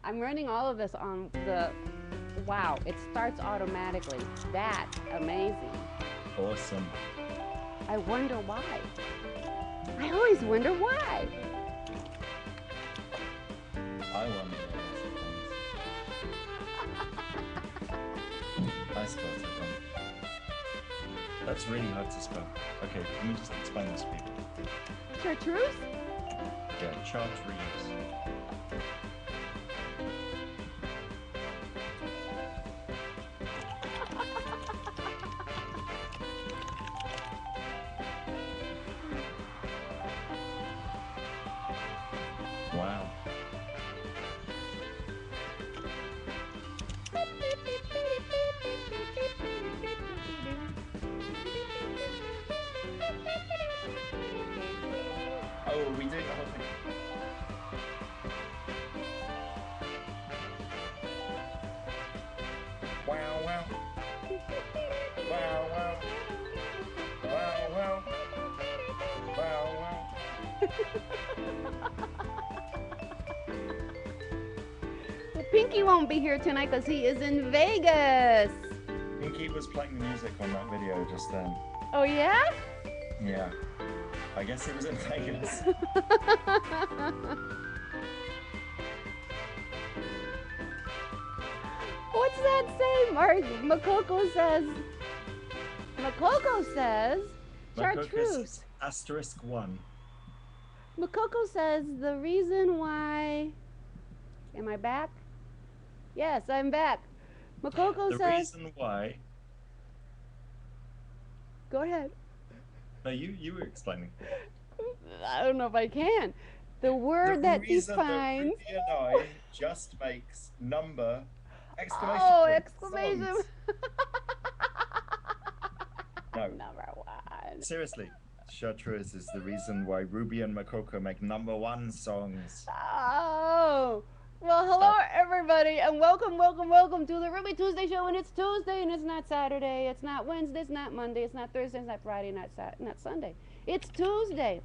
I'm running all of this on the, wow, it starts automatically. That's amazing. Awesome. I wonder why. I always wonder why. I wonder. I spelled it wrong. That's really hard to spell. Okay, let me just explain this to people. Chartreuse? Yeah, Chartreuse. Wow. Oh, are we doing the whole thing? Wow, wow. Wow, wow. Wow, wow. Wow, wow. Well, Pinky won't be here tonight because he is in Vegas. Pinky was playing the music on that video just then. Oh, yeah? Yeah. I guess it was in Vegas. What's that say? Makoko says. Makoko says. Chartreuse. Asterisk 1. Makoko says the reason why. Am I back? Yes, I'm back. Makoko The says. reason why. Go ahead. No, you were explaining. I don't know if I can. The word The that reason defines. that Ruby and I just makes number exclamation Oh, point exclamation. songs. No. Number one. Seriously, Chartreuse is the reason why Ruby and Makoko make #1 songs. Oh. Well, hello everybody, and welcome to the Ruby Tuesday show. And it's Tuesday, and it's not Saturday, it's not Wednesday, it's not Monday, it's not Thursday, it's not Friday, not Sunday. It's Tuesday.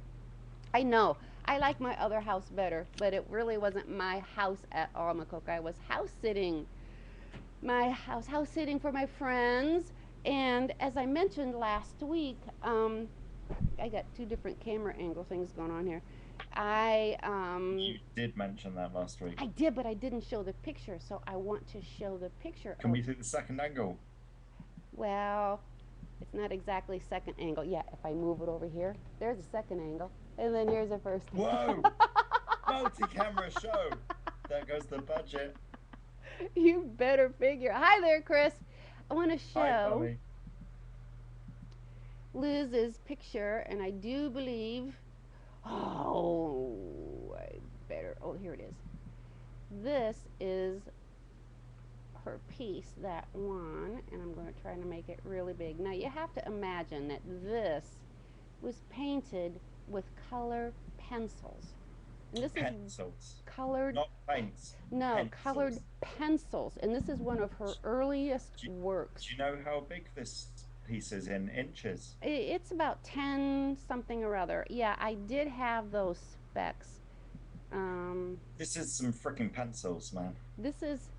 I know. I like my other house better, but it really wasn't my house at all, Makoko. I was house sitting. House sitting for my friends, and as I mentioned last week, I got two different camera angle things going on here. You did mention that last week. I did, but I didn't show the picture, so I want to show the picture. Can we do the second angle? Well, it's not exactly second angle. Yeah, if I move it over here, there's a second angle, and then here's a first. Whoa! Multi-camera show. There goes the budget. You better figure. Hi there, Chris. I want to Hi, show Chloe. Liz's picture, and I do believe. Oh, I better. Oh, here it is. This is her piece that won, and I'm going to try to make it really big. Now, you have to imagine that this was painted with color pencils. And this Pencils. is colored. Not paints. No, pencils. colored pencils. And this is one of her earliest works. Do you know how big this piece is in inches? It's about 10 something or other. Yeah, I did have those specs. This is some freaking pencils, man. This is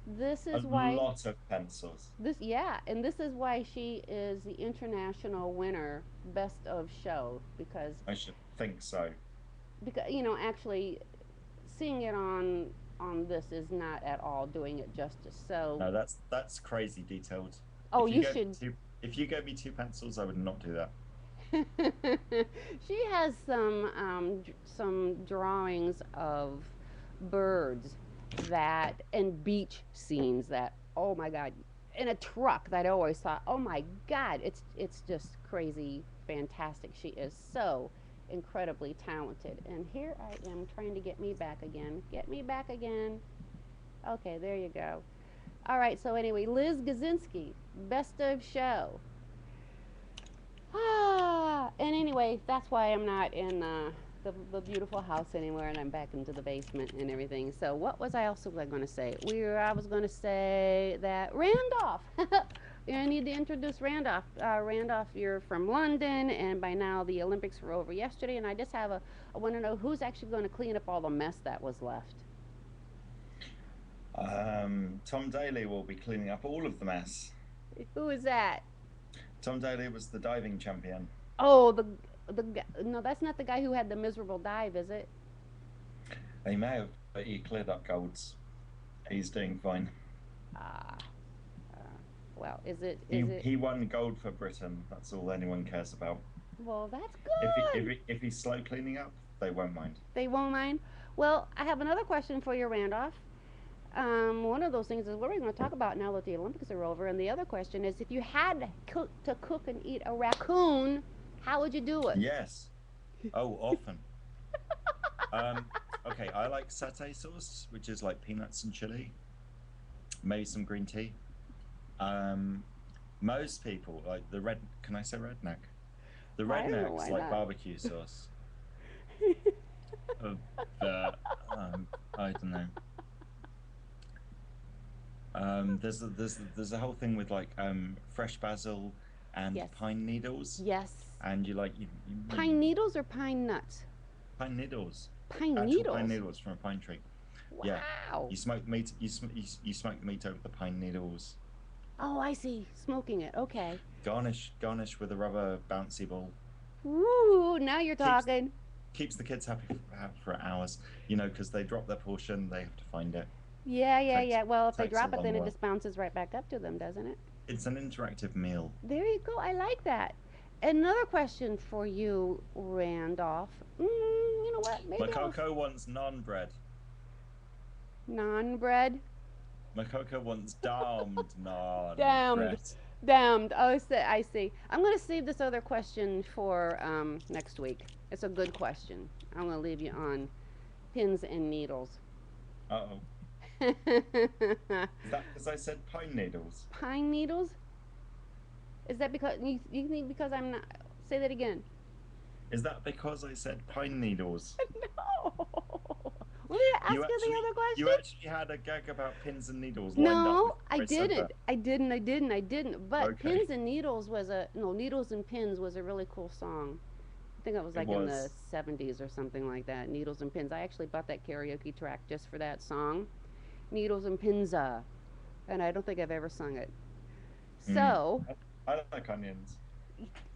a lot of pencils. And this is why she is the international winner, best of show, because I should think so. Because actually, seeing it on this is not at all doing it justice. So no, that's crazy detailed. Oh, you should. If you gave me 2 pencils, I would not do that. She has some drawings of birds and beach scenes that, oh my God, in a truck that I always thought, oh my God, it's just crazy fantastic. She is so incredibly talented. And here I am trying to get me back again. Get me back again. Okay, there you go. All right, so anyway, Liz Gazinski, best of show. And anyway, that's why I'm not in the beautiful house anymore, and I'm back into the basement and everything. So what was I also going to say? I was going to say that Randolph. I need to introduce Randolph. Randolph, you're from London, and by now the Olympics were over yesterday, and I just I want to know who's actually going to clean up all the mess that was left. Tom Daly will be cleaning up all of the mess. Who is that? Tom Daly was the diving champion. Oh, no, that's not the guy who had the miserable dive, is it? He may have, but he cleared up golds. He's doing fine. Ah, uh, well, is it? He Is it? he won gold for Britain. That's all anyone cares about. Well, that's If he, if good. he, if he's slow cleaning up, they won't mind. They won't mind. Well, I have another question for you, Randolph. One of those things is what are we going to talk about now that the Olympics are over? And the other question is, if you had to cook and eat a raccoon, how would you do it? Yes. Oh, often. Um, okay, I like satay sauce, which is like peanuts and chili, maybe some green tea. Um, Most people like the red. Can I say redneck? The I don't know rednecks why like not. barbecue sauce. Uh, the I don't know. There's a whole thing with like fresh basil and Yes. pine needles, Yes. and you like Pine needles or pine nuts? pine needles, Pine actual pine needles. needles from a pine tree. Yeah, Wow. you smoke meat. You smoke the meat over the pine needles. Oh, I see. Smoking it. Okay. Garnish with a rubber bouncy ball. Ooh, now you're Keeps talking. keeps the kids happy for hours. You know, because they drop their portion, they have to find it. Yeah, yeah, Takes yeah. Well, if they takes a drop it, long then it while. just bounces right back up to them, doesn't it? It's an interactive meal. There you go. I like that. Another question for you, Randolph. You know what? Maybe I'll Makoko wants naan bread. non-bread. Makoko wants damned naan Damned. bread. Damned. Oh, I see. I'm going to save this other question for next week. It's a good question. I'm going to leave you on pins and needles. Uh-oh. Is that because I said pine needles? Pine needles? Is that because you think because I'm not? Say that again. Is that because I said pine needles? No. Let me ask you the other You question. actually had a gag about pins and needles lined up No, before I I said didn't. that. I didn't. But Okay, Pins and Needles was a no. Needles and Pins was a really cool song. I think it was it like in the was. 70s or something like that. Needles and Pins. I actually bought that karaoke track just for that song. Needles and Pins. And I don't think I've ever sung it. Mm. So I like onions.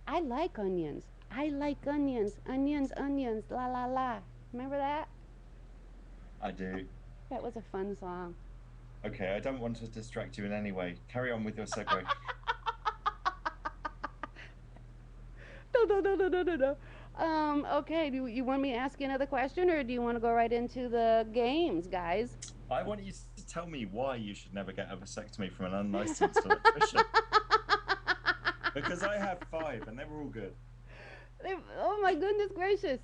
I like onions. I like onions. Onions, onions. La la la. Remember that? I do. That was a fun song. Okay, I don't want to distract you in any way. Carry on with your segue. No, no, no, no, no, no, no. Okay, do you want me to ask you another question or do you want to go right into the games, guys? I want you to tell me why you should never get a vasectomy from an unlicensed electrician. Because I have five and they were all good. Oh my goodness gracious.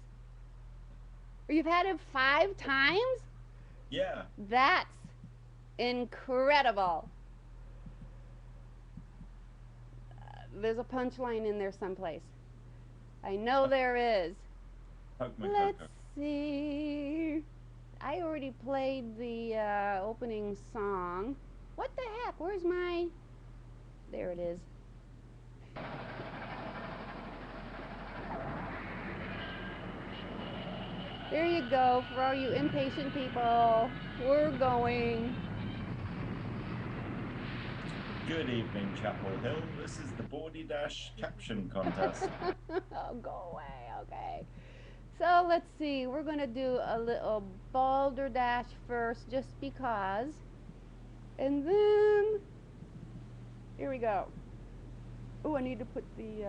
You've had it 5 times? Yeah. That's incredible. There's a punchline in there someplace. I know there is. Poke my Let's cocoa. see. I already played the opening song. What the heck? Where's my. There it is. There you go for all you impatient people. We're going. Good evening, Chapel Hill. This is the Bordy Dash caption contest. Oh, go away. Okay. So let's see. We're going to do a little balderdash first just because. And then. Here we go. Oh, I need to put the.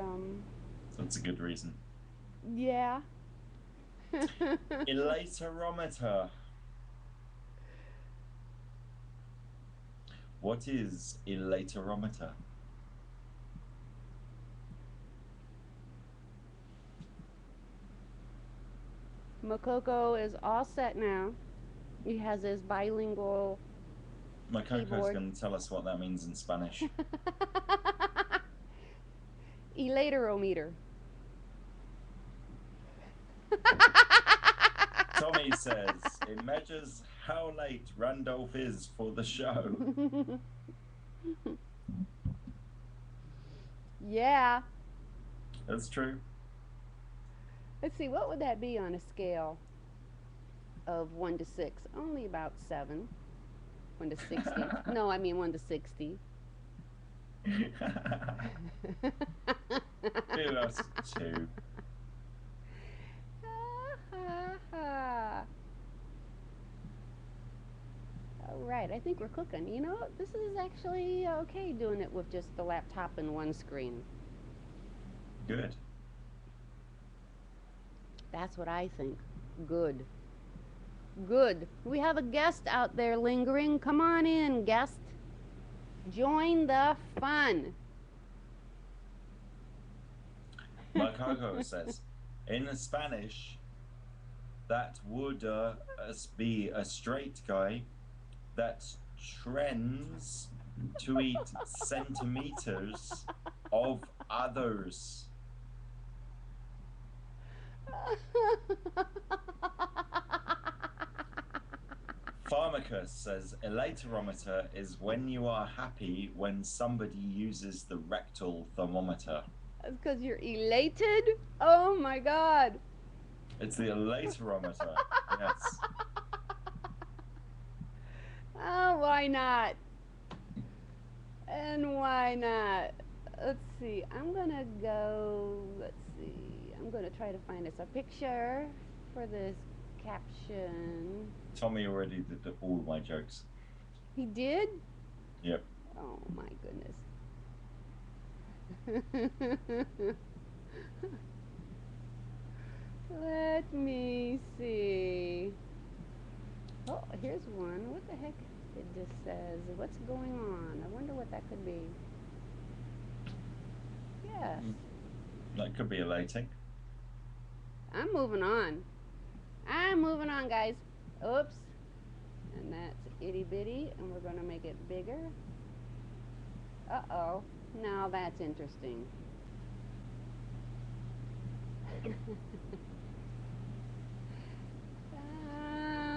That's a good reason. Yeah. Elaterometer. What is elaterometer? Makoko is all set now. He has his bilingual My Coco's keyboard. going to tell us what that means in Spanish. Elaterometer. Tommy says it measures how late Randolph is for the show. Yeah. That's true. Let's see, what would that be on a scale of 1 to 6? Only about 7. 1 to 60. No, I mean 1 to 60. Do us two. All right, I think we're cooking. You know, this is actually okay doing it with just the laptop and one screen. Good. That's what I think. Good. Good. We have a guest out there lingering. Come on in, guest. Join the fun. Makoko says, in Spanish, that would be a straight guy that trends to eat centimeters of others. Pharmacus says, elaterometer is when you are happy when somebody uses the rectal thermometer. That's because you're elated? Oh my god. It's the elaterometer. Yes. Oh, why not? And why not? Let's see. I'm gonna go. Let's see. I'm gonna try to find us a picture for this caption. Tommy already did all my jokes. He did? Yep. Oh my goodness. Let me see. Oh, here's one. What the heck? It just says, what's going on? I wonder what that could be. Yes. That could be elating. I'm moving on. I'm moving on, guys. Oops. And that's itty bitty, and we're going to make it bigger. Uh-oh. Now that's interesting.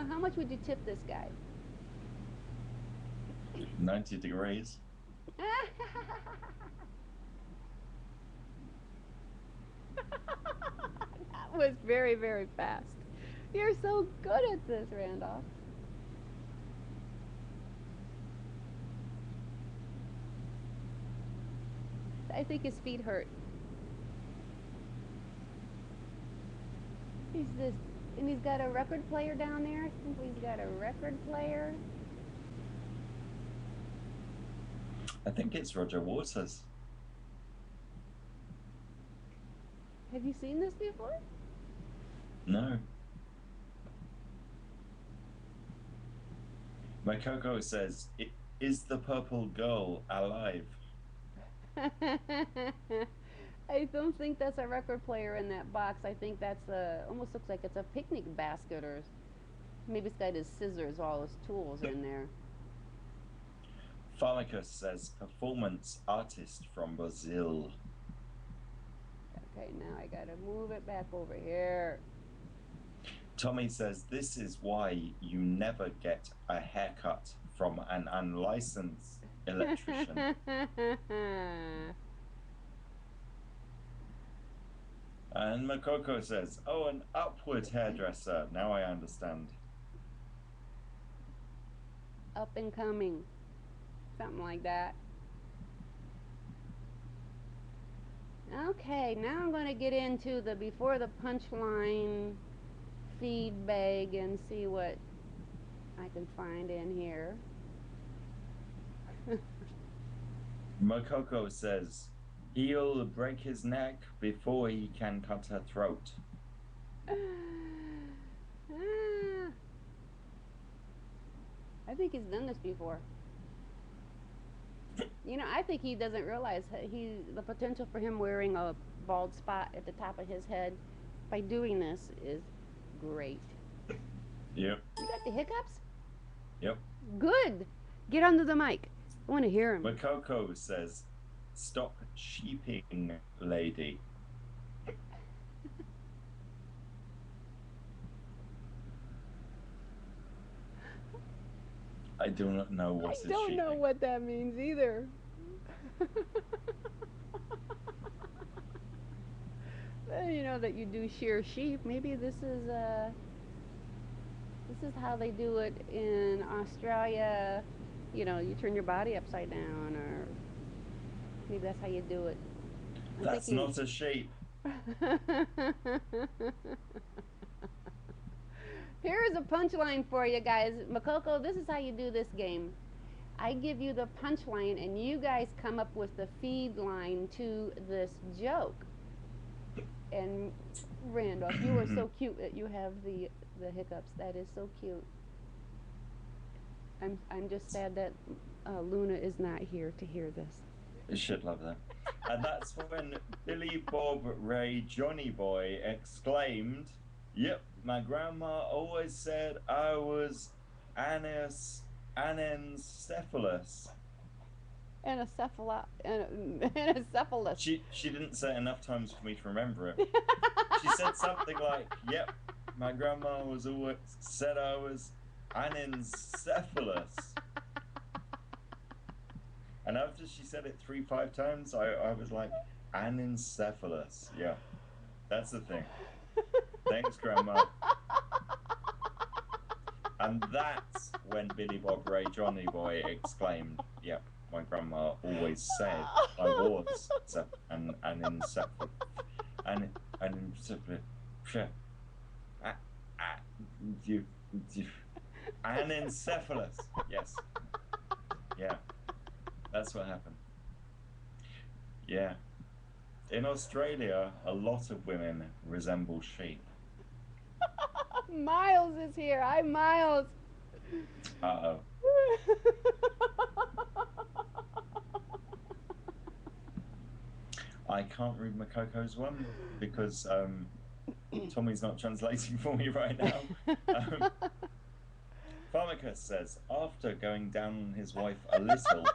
How much would you tip this guy? 90 degrees. That was very, very fast. You're so good at this, Randolph. I think his feet hurt. He's this, and he's got a record player down there. I think he's got a record player. I think it's Roger Waters. Have you seen this before? No. My Coco says, is the purple girl alive? I don't think that's a record player in that box. I think that's almost looks like it's a picnic basket, or maybe it's got his scissors, all his tools in there. Pharmacus says, performance artist from Brazil. Okay, now I gotta move it back over here. Tommy says, this is why you never get a haircut from an unlicensed electrician. And Makoko says, oh, an upward hairdresser. Now I understand. Up and coming. Something like that. Okay, now I'm going to get into the before the punchline feed bag and see what I can find in here. Makoko says, he'll break his neck before he can cut her throat. I think he's done this before. You know, I think he doesn't realize the potential for him wearing a bald spot at the top of his head by doing this is great. Yep. You got the hiccups? Yep. Good. Get under the mic. I want to hear him. Makoko says, stop sheeping, lady. I do not know what is sheeping. I don't know what that means either. Well, you know that you do shear sheep. Maybe this is This is how they do it in Australia. You know, you turn your body upside down, or maybe that's how you do it. I'm That's thinking. not a sheep. Here's a punchline for you guys. Makoko, this is how you do this game. I give you the punchline, and you guys come up with the feed line to this joke. And Randolph, you are so cute that you have the hiccups. That is so cute. I'm just sad that Luna is not here to hear this. You should love that. And that's when Billy Bob Ray Johnny Boy exclaimed, "Yep, my grandma always said I was anencephalous." Anencephalus. She didn't say it enough times for me to remember it. She said something like, "Yep, my grandma was always said I was anencephalus." And after she said it 3-5 times, I was like, anencephalus. Yeah, that's the thing. Thanks, Grandma. And that's when Billy Bob Ray Johnny Boy exclaimed, "Yep, my grandma always said I was an anencephalus." Anencephalus. Yes. Yeah. That's what happened. Yeah. In Australia, a lot of women resemble sheep. Miles is here. Hi, Miles. Uh-oh. I can't read Makoko's one because Tommy's not translating for me right now. Pharmacus says, after going down on his wife a little,